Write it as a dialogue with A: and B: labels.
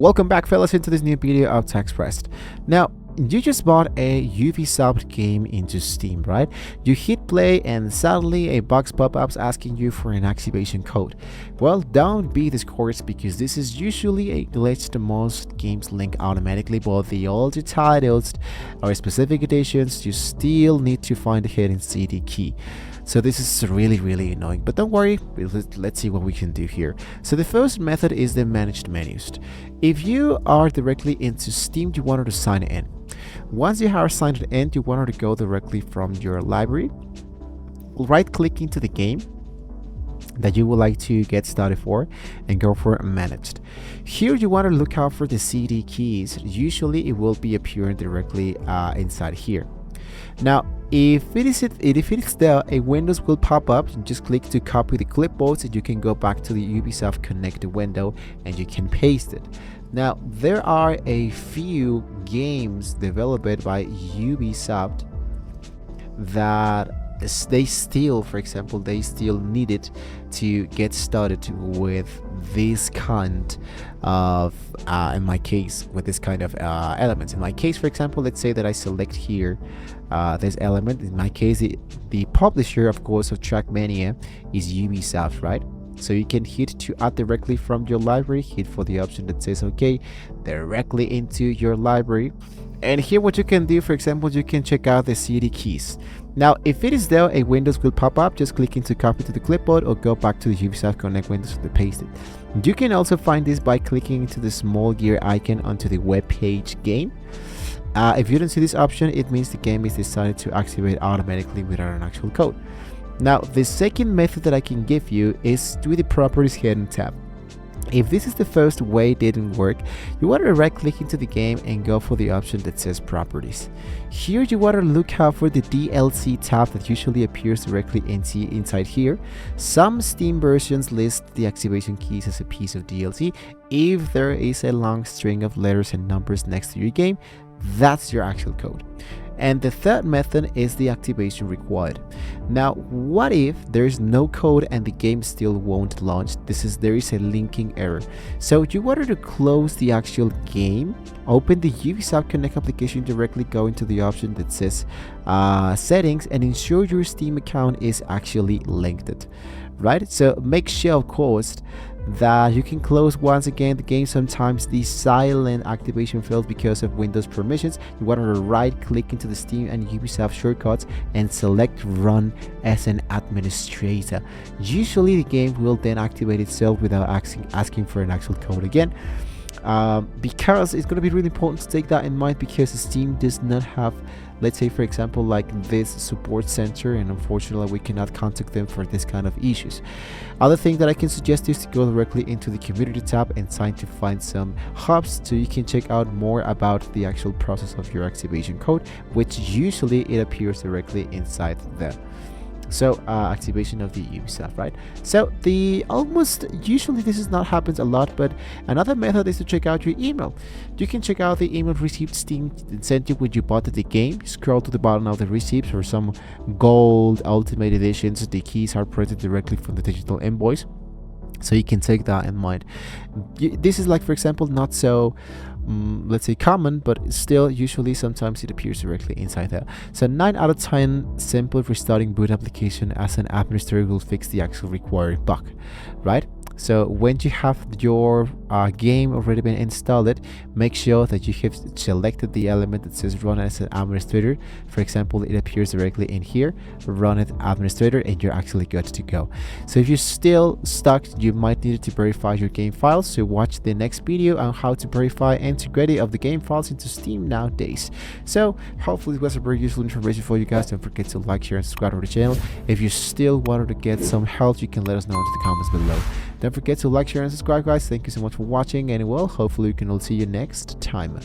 A: Welcome back, fellas, into this new video of TechSpressed. Now, you just bought a Ubisoft game into Steam, right? You hit play and suddenly a box pop-ups asking you for an activation code. Well, don't be discouraged because this is usually a glitch to most games link automatically, but the older titles or specific editions, you still need to find the hidden CD key. So this is really annoying, but don't worry, let's see what we can do here. So the first method is the managed menus. If you are directly into Steam, you want to sign in. Once you are signed in, you want to go directly from your library, right click into the game that you would like to get started for and go for managed. Here you want to look out for the CD keys. Usually it will be appearing directly inside here. Now, if it is there, a Windows will pop up. You just click to copy the clipboards and you can go back to the Ubisoft Connect window and you can paste it. Now, there are a few games developed by Ubisoft that they still, for example, they still needed to get started with this kind of in my case, with this kind of elements. In my case, for example, let's say that I select here this element. In my case, the publisher, of course, of Trackmania is Ubisoft, right? So you can hit to add directly from your library, hit for the option that says okay, directly into your library. And here what you can do, for example, you can check out the CD keys. Now, if it is there, a Windows will pop up. Just click into copy to the clipboard or go back to the Ubisoft Connect Windows to paste it. You can also find this by clicking into the small gear icon onto the web page game. If you don't see this option, it means the game is decided to activate automatically without an actual code. Now, the second method that I can give you is through the properties hidden tab. If this is the first way it didn't work, you want to right click into the game and go for the option that says properties. Here you want to look out for the DLC tab that usually appears directly inside here. Some Steam versions list the activation keys as a piece of DLC. If there is a long string of letters and numbers next to your game, that's your actual code. And the third method is the activation required. Now, what if there's no code and the game still won't launch? There is a linking error. So you wanted to close the actual game, open the Ubisoft Connect application, directly go into the option that says settings and ensure your Steam account is actually linked, right? So make sure, of course, that you can close once again the game. Sometimes the silent activation fails because of Windows permissions. You want to right click into the Steam and Ubisoft shortcuts and select run as an administrator. Usually the game will then activate itself without asking for an actual code again. Because it's going to be really important to take that in mind, because Steam does not have, let's say for example, like this support center, and unfortunately we cannot contact them for this kind of issues. Other thing that I can suggest is to go directly into the community tab and try to find some hubs so you can check out more about the actual process of your activation code, which usually it appears directly inside there. So activation of the Ubisoft, right? So usually this is not happens a lot, but another method is to check out your email. You can check out the email received Steam sent you when you bought the game. Scroll to the bottom of the receipts. For some gold ultimate editions, the keys are printed directly from the digital invoice, so you can take that in mind. This is like, for example, not so let's say common, but still usually sometimes it appears directly inside there. So 9 out of 10 simple restarting boot application as an administrator will fix the actual required bug, right? So when you have your game already been installed, make sure that you have selected the element that says run as an administrator. For example, it appears directly in here, run it administrator, and you're actually good to go. So if you're still stuck, you might need to verify your game files. So watch the next video on how to verify integrity of the game files into Steam nowadays. So hopefully it was a very useful information for you guys. Don't forget to like, share, and subscribe to the channel. If you still wanted to get some help, you can let us know in the comments below. Don't forget to like, share, and subscribe, guys. Thank you so much for watching, and well, hopefully we can all see you next time.